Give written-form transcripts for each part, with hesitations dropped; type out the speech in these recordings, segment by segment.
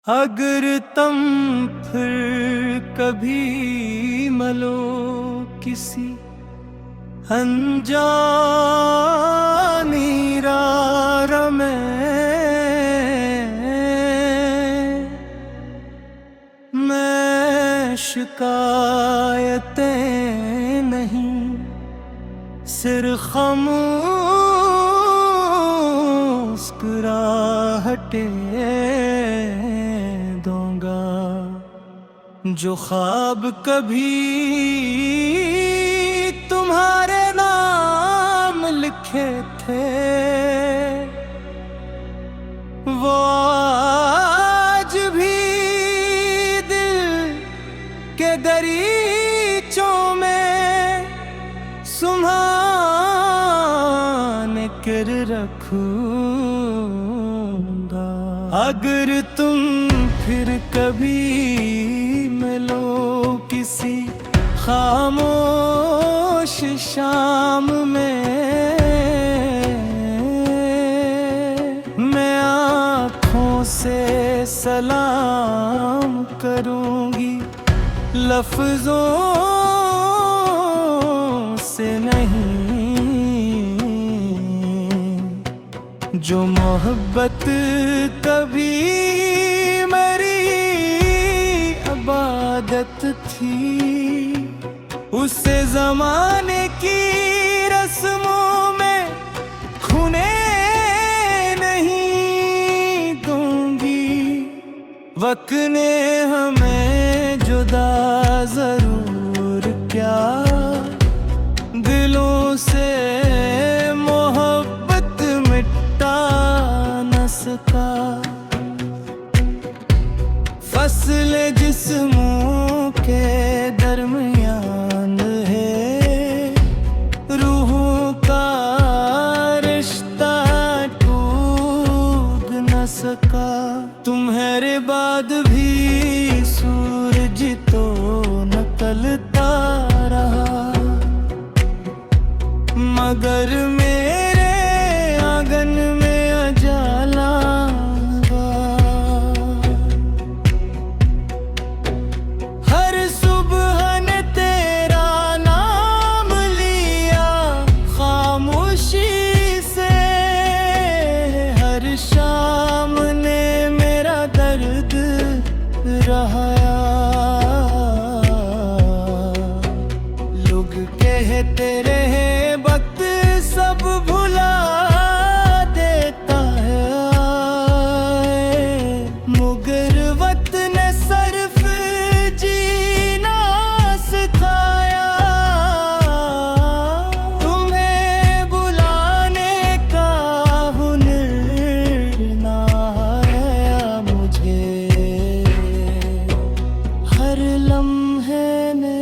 अगर तुम फिर कभी मिलो किसी अनजानी राह में, मैं शिकायतें नहीं सिर्फ मुस्कुराहटें दूंगा। जो ख्वाब कभी तुम्हारे नाम लिखे थे वो आज भी दिल के दरीचों में सुम्हान कर रखूंगा। अगर तुम फिर कभी मिलो किसी खामोश शाम में, मैं आँखों से सलाम करूंगी, लफ्जों से नहीं। जो मोहब्बत कभी मेरी इबादत थी उसे ज़माने की रस्मों में खूने नहीं दूंगी। वक्त ने हमें जुदा जरूर क्या, दिलों से मोहब्बत मिटा न सका। फसल जिस्मों के दरमियान है, रूहों का रिश्ता टूट न सका। तुम्हारे बाद भी सूरज तो निकलता रहा, मगर मेरे आंगन में उजाला हुआ। हर सुबह ने तेरा नाम लिया खामोशी से, हर शाम ने मेरा दर्द रहाया। लोग कहते रहे वक्त सब भुला देता है, मगर वक्त ने सिर्फ जीना सिखाया। तुम्हें बुलाने का हुनर ना आया मुझे, हर लम्हे ने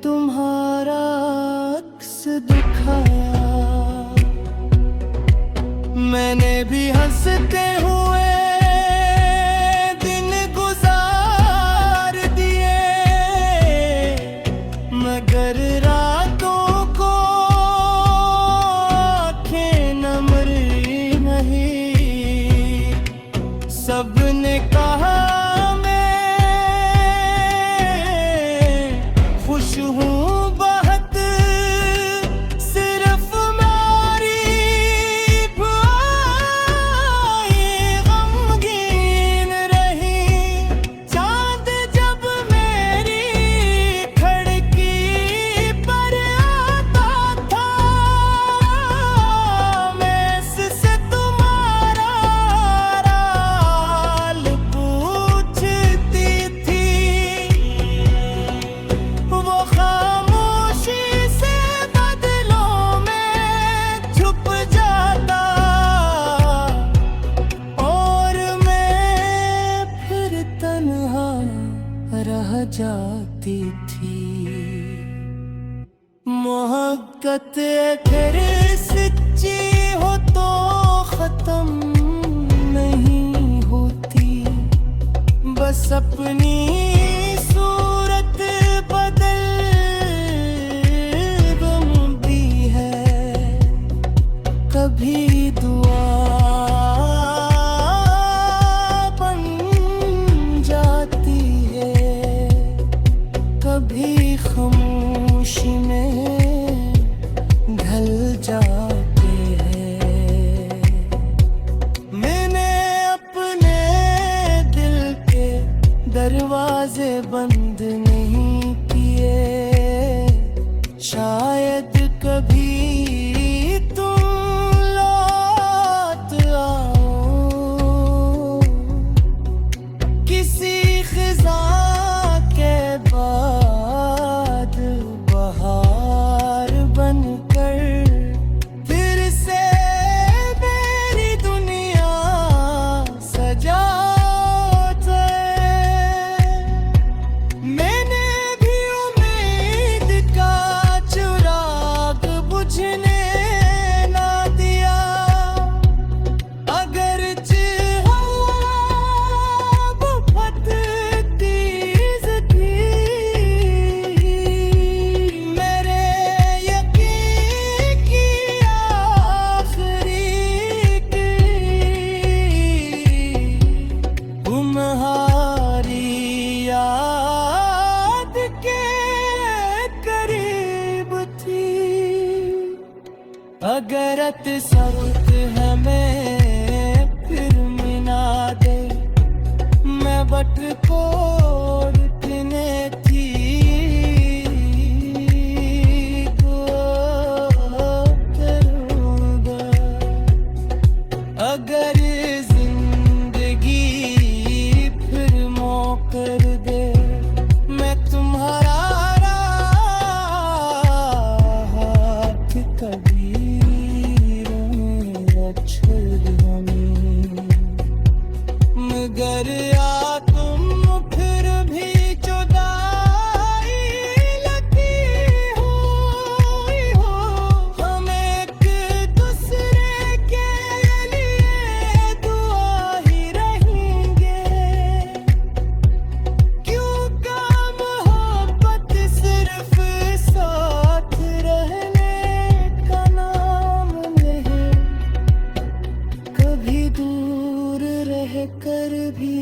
तुम्हारा अक्स दिखाया। मैंने भी हंसते हुए दिन गुजार दिए, मगर रातों को आँखें नम नहीं। सबने कहा मैं खुश हूँ बहुत, सिर्फ मेरी भुआएं गमगीन रही। चांद जब मेरी खिड़की पर आता था, मैं इससे तुम्हारा हाल पूछती थी। वो खामोशी से बदलों में छुप जाता और मैं फिर तन्हा रह जाती थी। मोहब्बत फिर सच्ची हो तो खत्म नहीं होती, बस अपनी सूरत बदल दी है। कभी दुआ बन बंद नहीं किए, शायद कभी तुम लौट आओ किसी खिजा के बाद बहार बनकर, फिर से मेरी दुनिया सजा। मैंने भी उम्मीद का चिराग बुझने ना दिया, अगर बहुत तेज थी मेरे यकीन की आखिरी की, तुम्हारी याद के करीब थी। अगर तसव्वुर हमें फिर मिला दे, मैं बट कोटने थी को करूँगा। अगर जिंदगी फिर मौकर दे, मैं तुम्हारा हाथ कबीरों में छुड़ूंगी, मगर आ तुम फिर भी जुदाई लगी हो, हम एक दूसरे के लिए दुआ ही रहेंगे। क्यों काम मोहब्बत सिर्फ साथ रहने का नाम नहीं, कभी दूर रह कर भी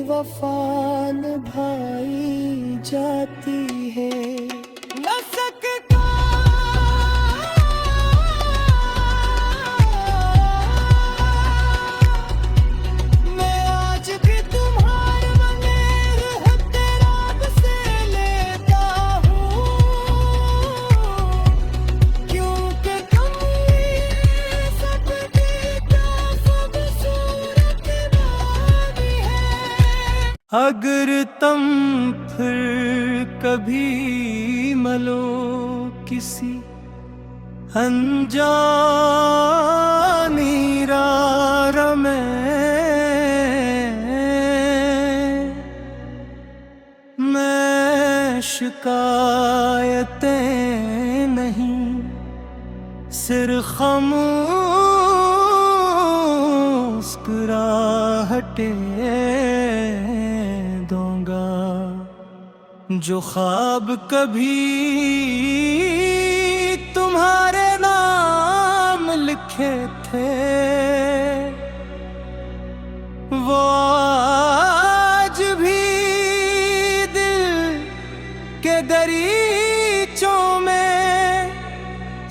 वफा निभाई जाती है। न सकता मैं आज भी तुम्हारे बगैर हथराब से लेता हूँ, क्योंकि तुम सबकी खूबसूरत बानी है। अगर तुम फिर कभी मिलो किसी अनजानी राह में, मैं शिकायतें नहीं सिर्फ मुस्कुराहटें दूंगा। जो ख्वाब कभी तुम्हारे नाम लिखे थे, वो आज भी दिल के दरीचों में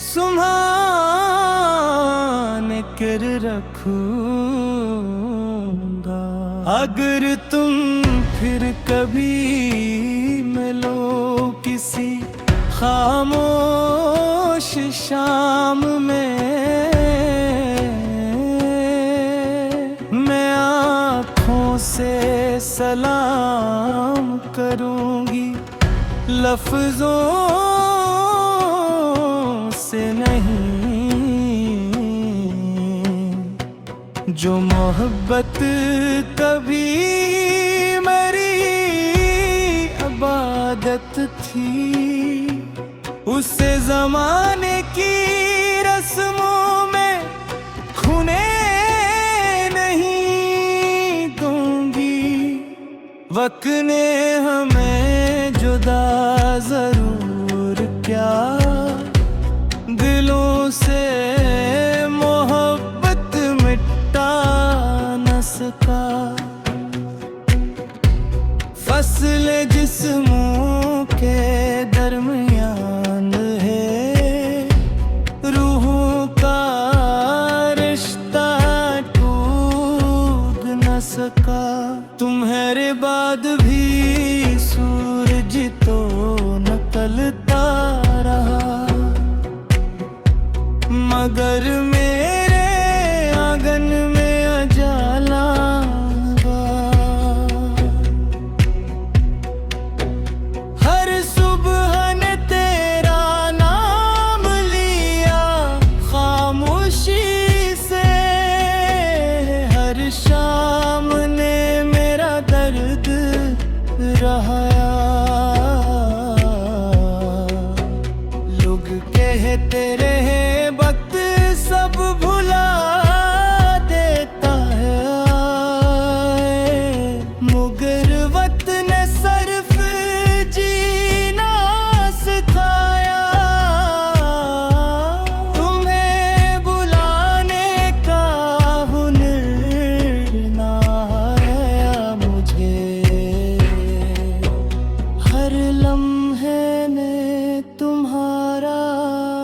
सुम्हान कर रखूंगा। अगर तुम फिर कभी मिलो किसी खामोश शाम में, मैं आँखों से सलाम करूँगी, लफ्जों से नहीं। जो मोहब्बत कभी मेरी इबादत थी, उसे जमाने की रस्मों में खूने नहीं दूंगी। वक्त ने हमें जुदा जरूर क्या, दिलों से मोहब्बत मिटा न सका। फसल जिस्मों के दरमियान है, रूहों का रिश्ता टूट न सका। तुम्हारे बाद भी चलता रहा, मगर मेरे आंगन में अजाला हुआ। हर सुबह ने तेरा नाम लिया खामोशी से, हर शाम ने मेरा दर्द रहाया। लोग कहते रहे वक्त सब भुला देता है, मगर वक्त ने सिर्फ जीना सिखाया। तुम्हें बुलाने का हुनर ना आया मुझे, हर लम्हे ने तुम्हारा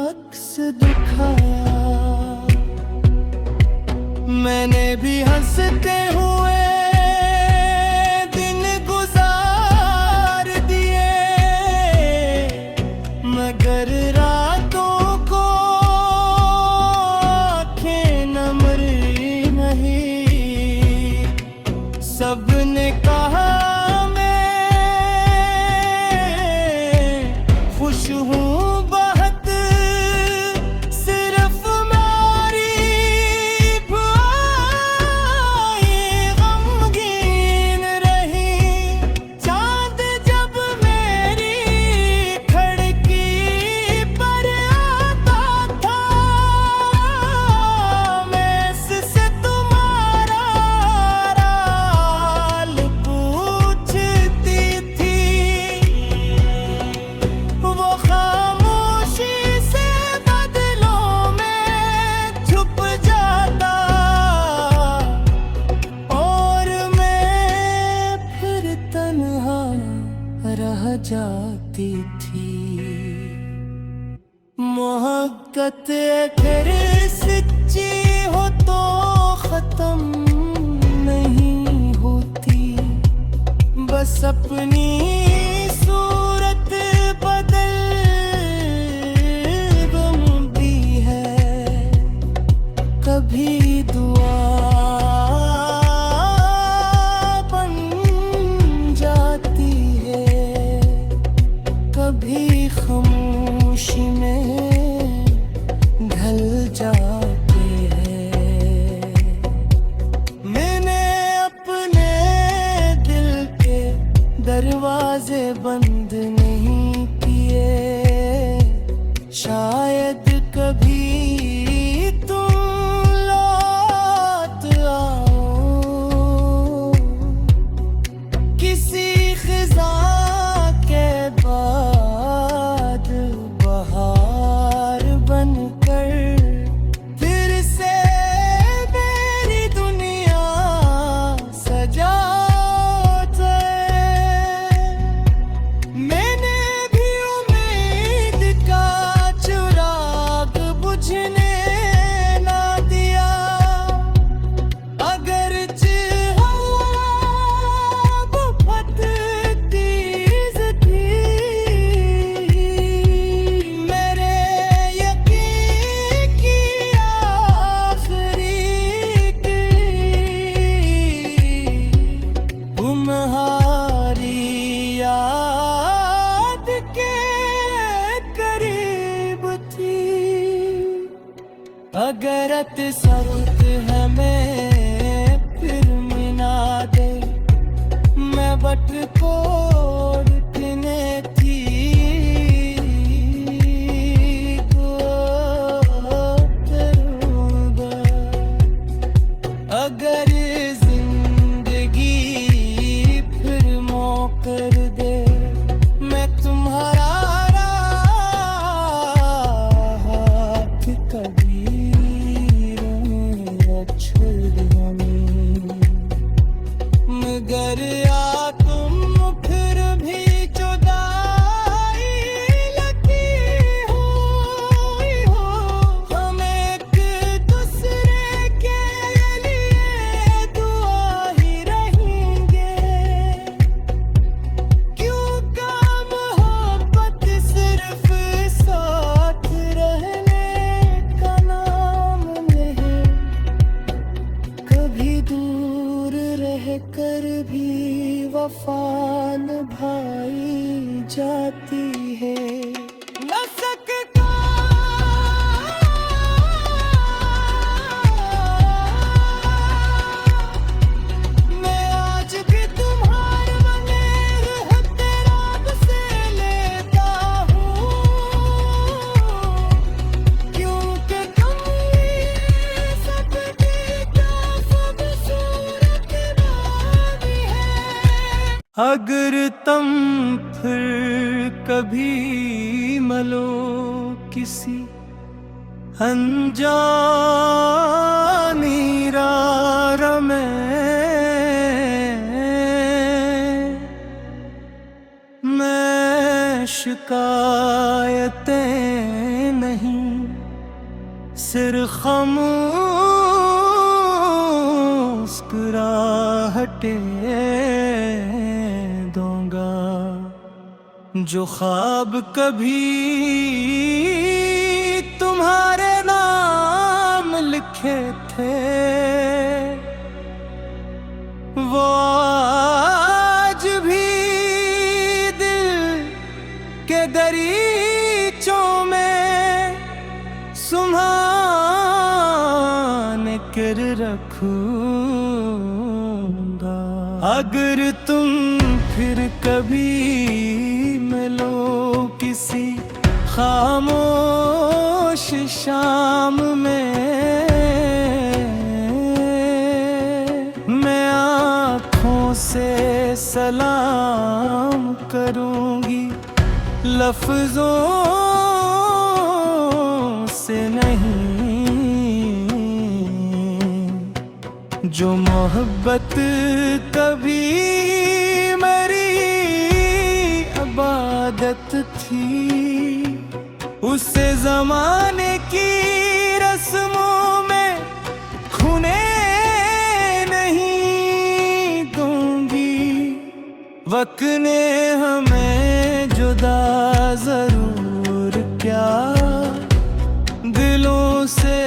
अक्स दिखाया। मैंने भी हंसते हुए दिन गुजार दिए, मगर रातों को आँखें नमरी नहीं। सबने कहा खुश हूँ बहुत, सिर्फ मेरी भुआएं गमगीन रही। चांद जब मेरी खिड़की पर आता था, मैं इससे तुम्हारा हाल पूछती थी। वो खामोशी से बदलों में छुप जाता, और मैं फिर तन्हा रह जाती थी। मोहब्बत फिर सच्ची हो तो खत्म नहीं होती, बस अपनी सूरत बदल गमती है। कभी दुआ बन जाती है, कभी खामोशी में ढल जाती है। मैंने अपने दिल के दरवाजे बंद नहीं किए, शायद कभी तुम लौट आओ। किसी खिज़ा के बाद बहार बनकर फिर से मेरी दुनिया सजा जाए। मैंने भी उम्मीद का चिराग बुझने ना दिया, अगरचे हवा बहुत तेज थी। मेरे यकीन की आखिरी तुम्हारी याद के करीब थी। अगर सख्त है मैं फिर मिला दे, मैं बट कोटने थी को करूँगा। अगर जिंदगी फिर मौकर दे, मैं तुम्हारा हाथ कभी छोड़ दूँ, मगर आ तुम फिर वफा निभाई जाती है। न सकता मैं आज भी तुम्हारे बने रहते रब से लेता हूँ, क्योंकि तुम सबकी खूबसूरत बानी है। अगर तुम फिर कभी मिलो किसी अनजानी राह में, मैं शिकायतें नहीं सिर्फ मुस्कुराहटें दूंगा। जो ख्वाब कभी तुम्हारे नाम लिखे थे, वो आज भी दिल के दरीचों में सुम्हान कर रखूंगा। अगर तुम फिर कभी मिलो किसी खामोश शाम में, मैं आँखों से सलाम करूंगी, लफ्जों से नहीं। जो मोहब्बत कभी मेरी इबादत थी, उसे जमाने की रस्मों में खूने नहीं दूंगी। वक्त ने हमें जुदा जरूर क्या, दिलों से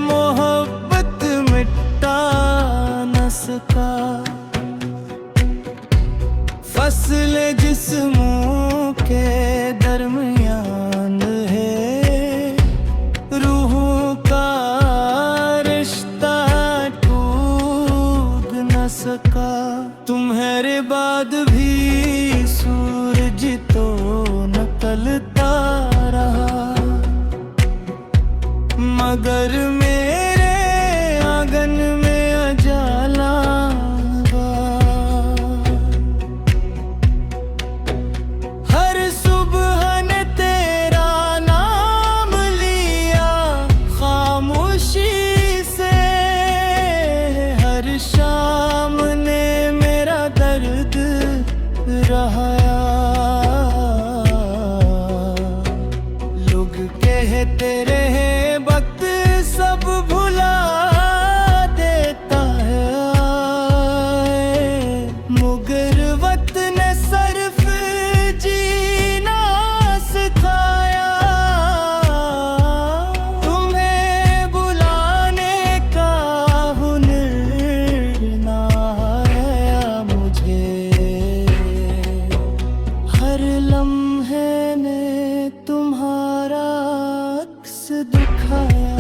मोहब्बत मिटा न सका। फसल जिस्मों के दरमियान है, रूहों का रिश्ता टूट न सका। तुम्हारे बाद भी सूरज तो निकलता रहा, मगर मेरे आंगन में उजाला हुआ। हर सुबह ने तेरा नाम लिया खामोशी से, हर शाम ने मेरा दर्द रहाया। लोग कहते रहे वक्त सब भुला देता है, मगर वक्त ने सिर्फ जीना सिखाया। तुम्हें बुलाने का हुनर ना आया मुझे, हर लम्हे ने तुम्हारा अक्स दिखाया।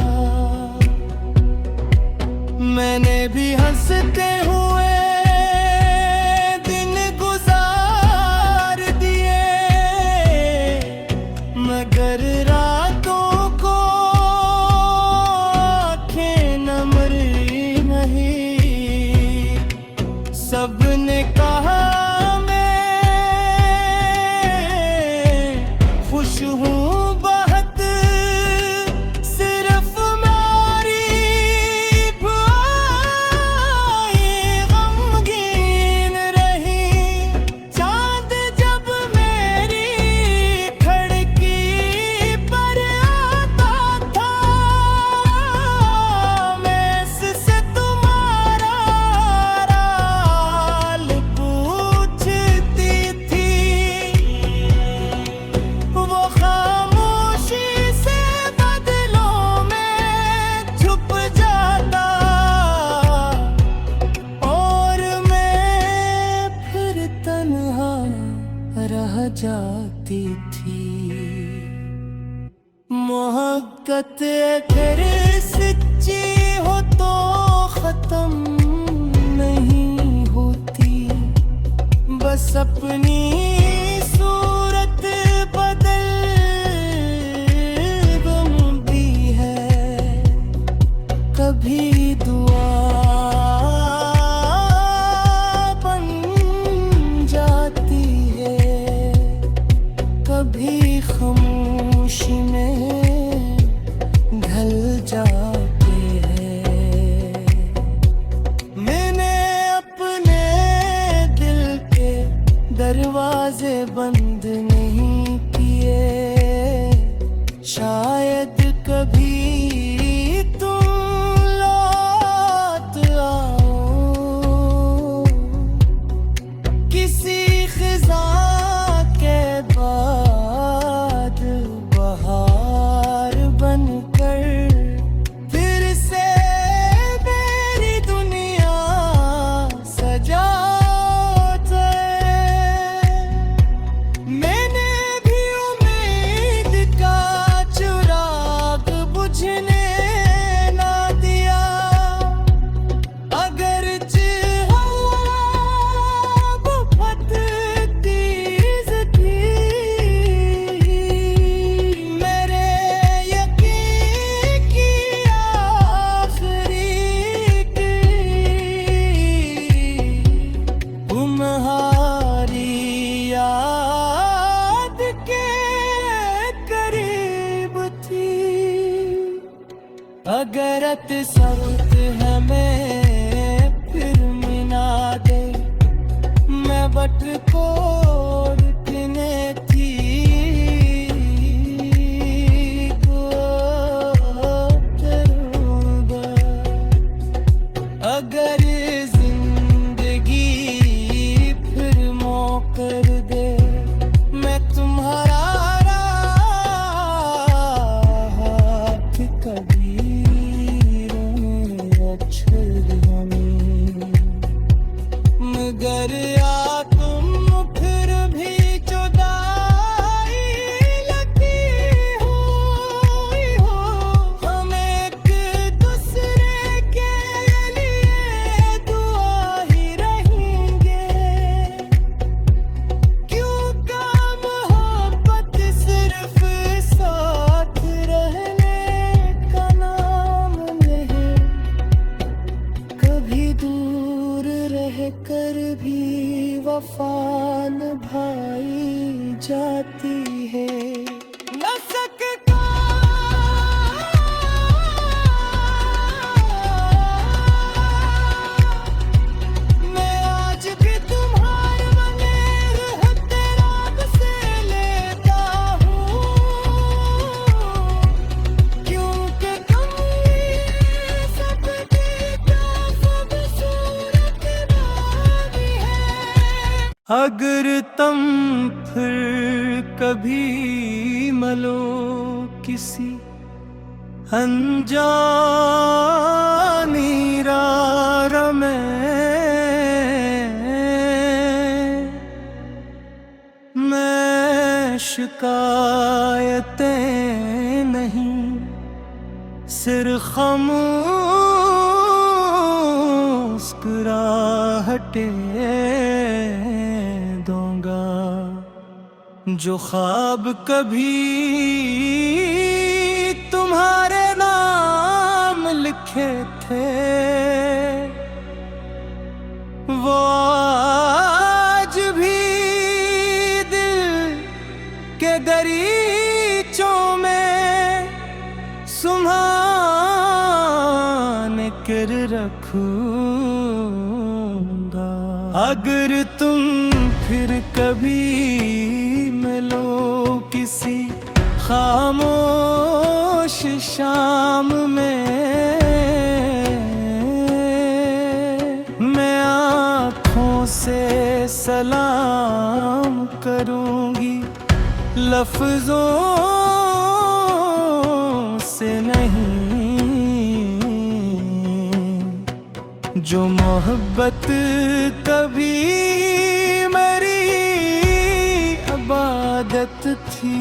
मैंने भी हंसते हुए दिन रह जाती थी। मोहब्बत अगर सच्ची हो तो खत्म नहीं होती, बस अपनी सूरत बदल बनती है। कभी दुआ बन जाती है, कभी खामोशी में ढल जाते हैं। मैंने अपने दिल के दरवाजे बंद नहीं किए, शायद कभी तुम लौट आओ, किसी खिजा के बाद बहार बनकर फिर से मेरी दुनिया सजा। मैंने भी उम्मीद का चिराग बुझने ना दिया, अगर बहुत तेज थी। मेरे यकीन की आखिरी तुम्हारी याद के करीब थी। अगर सख्त हमें फिर मिला दे, मैं बट कोटने थी को करूँगा। अगर जिंदगी फिर मौकर दे, मैं तुम्हारा हाथ कभी मगर आ तुम फिर भी जुदाई लगी हो। हम एक दूसरे के लिए दुआ ही रहेंगे, क्यों काम मोहब्बत सिर्फ साथ रहने का नाम नहीं। कभी दूर रह कर भी वफा निभाई जाती है। न सकता मैं आज भी तुम्हारे बगैर हथराग से लेता हूँ, क्योंकि तुम सबकी खूबसूरत रानी है। अगर तुम फिर कभी मिलो किसी अनजानी राह में, मैं शिकायतें नहीं सिर्फ मुस्कुराहटें दूंगा। जो ख्वाब कभी तुम्हारे नाम लिखे थे, वो आज भी दिल के दरीचों में सुम्हान कर रखूंगा। अगर तुम फिर कभी मिलो किसी खामोश शाम में, मैं आँखों से सलाम करूंगी, लफ्जों से नहीं। जो मोहब्बत कभी मेरी अब थी,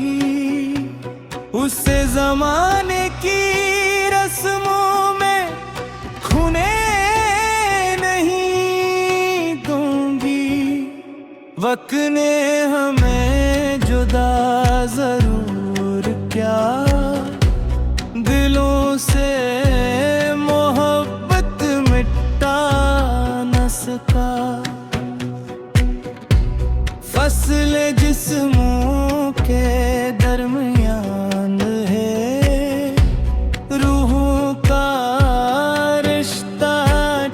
उसे जमाने की रस्मों में खूने नहीं दूंगी। वक्त ने हमें जुदा जरूर क्या, दिलों से मोहब्बत मिटा न सका। फसले जिस्मों के दरमियान है, रूहों का रिश्ता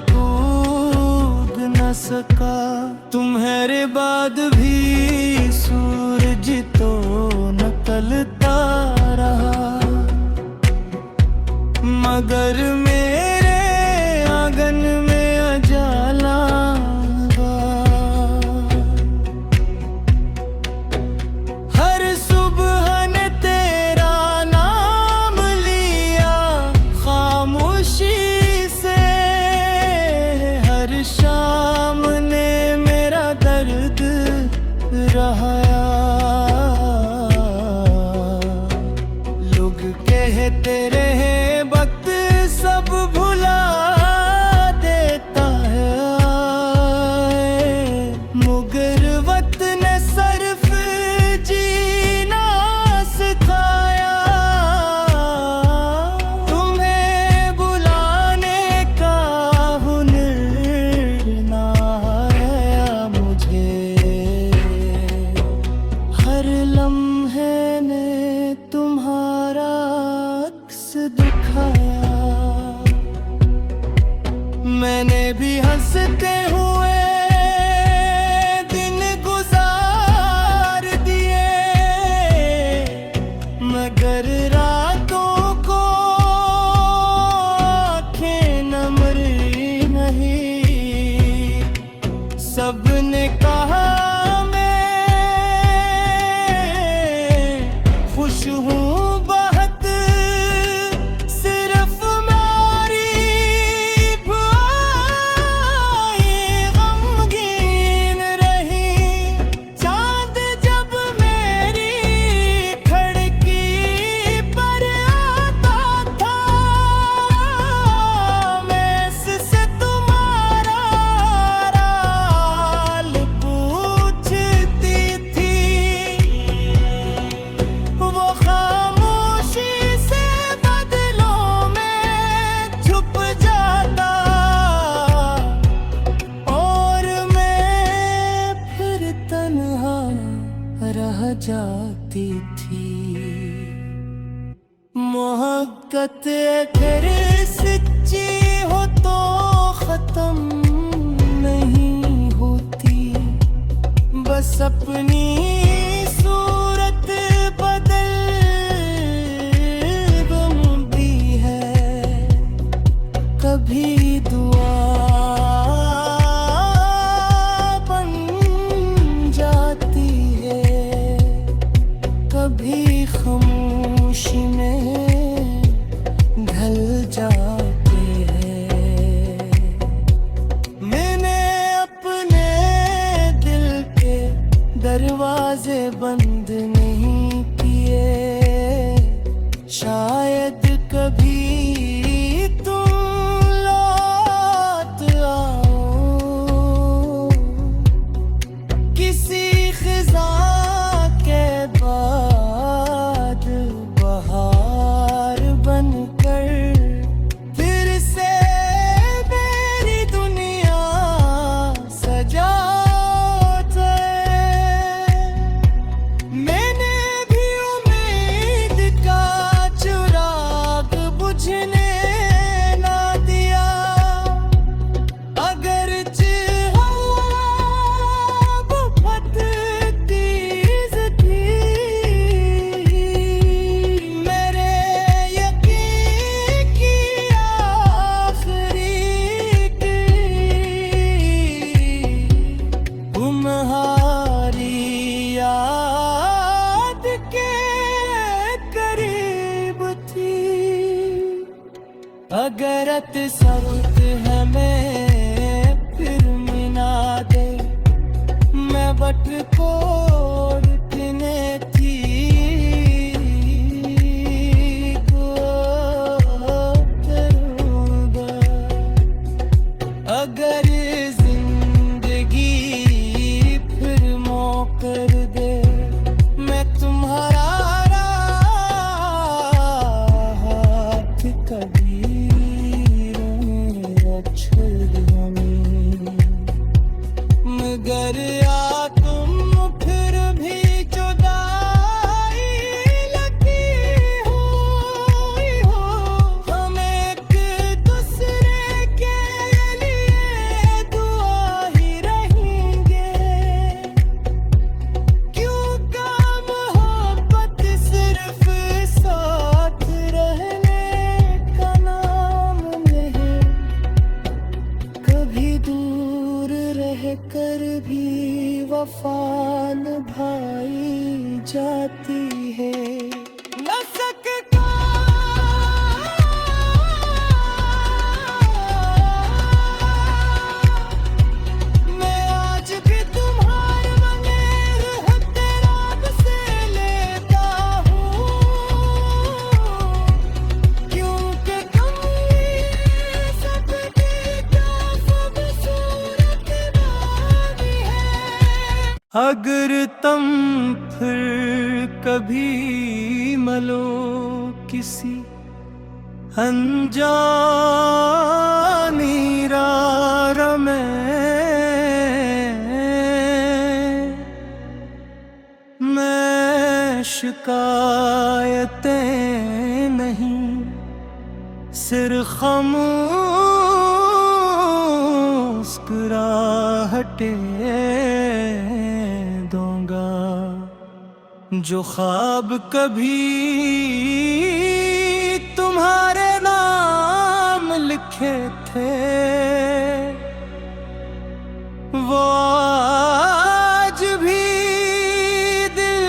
टूट न सका। तुम्हारे बाद भी सूरज तो निकलता रहा, मगर मेरे आंगन में अजाला हुआ। हर सुबह ने तेरा नाम लिया खामोशी से, हर शाम ने मेरा दर्द रहाया। लोग कहते रहे वक्त सब भुला देता है, मगर वक्त ने सिर्फ जीना सिखाया। तुम्हें बुलाने का हुनर ना आया मुझे, हर लम्हे ने तुम्हारा अक्स दिखाया। मैंने भी हंसते हुए दिन गुजार दिए, मगर रातों को आँखें नमरी नहीं। सबने कहा मैं खुश हूँ बहुत, सिर्फ मेरी भुआएं गमगीन रही। चांद जब मेरी खिड़की पर आता था, मैं इससे तुम्हारा हाल पूछती थी। वो खामोशी से बदलों में छुप जाता, और मैं फिर तन्हा रह जाती थी। मोहब्बत अगर सच्ची हो तो खत्म नहीं होती, बस अपनी सूरत बदल बनती है। कभी दुआ बन जाती है, कभी खामोशी में ढल जाती है। मैंने अपने दिल के दरवाजे बंद नहीं किए, शायद कभी तुम लौट आओ। किसी खिजा के बाद बहार बनकर फिर से मेरी दुनिया सजा जाए। मैंने भी उम्मीद का चिराग बुझने ना दिया, अगरचे हवा बहुत तेज थी। मेरे यकीन की आखिरी तुम्हारी याद के करीब थी। अगर तसव्वुर हमें फिर मिला दे, मैं बट कोड़ थी वफा निभाई जाती है। न सकता मैं आज भी तुम्हारे बगैर हद रात से लेता हूँ, क्योंकि तुम सबकी खूबसूरत बानी है। अगर तुम फिर कभी मिलो किसी अनजानी राह में, मैं शिकायतें नहीं सिर्फ मुस्कुराहटें दूंगा। जो ख्वाब कभी तुम्हारे नाम लिखे थे, वो आज भी दिल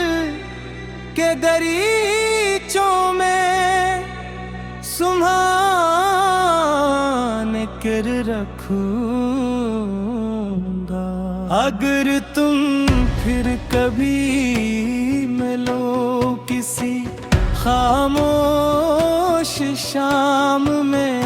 के दरीचों में सुम्हान कर रखूंगा। अगर तुम फिर कभी मिलो किसी खामोश शाम में,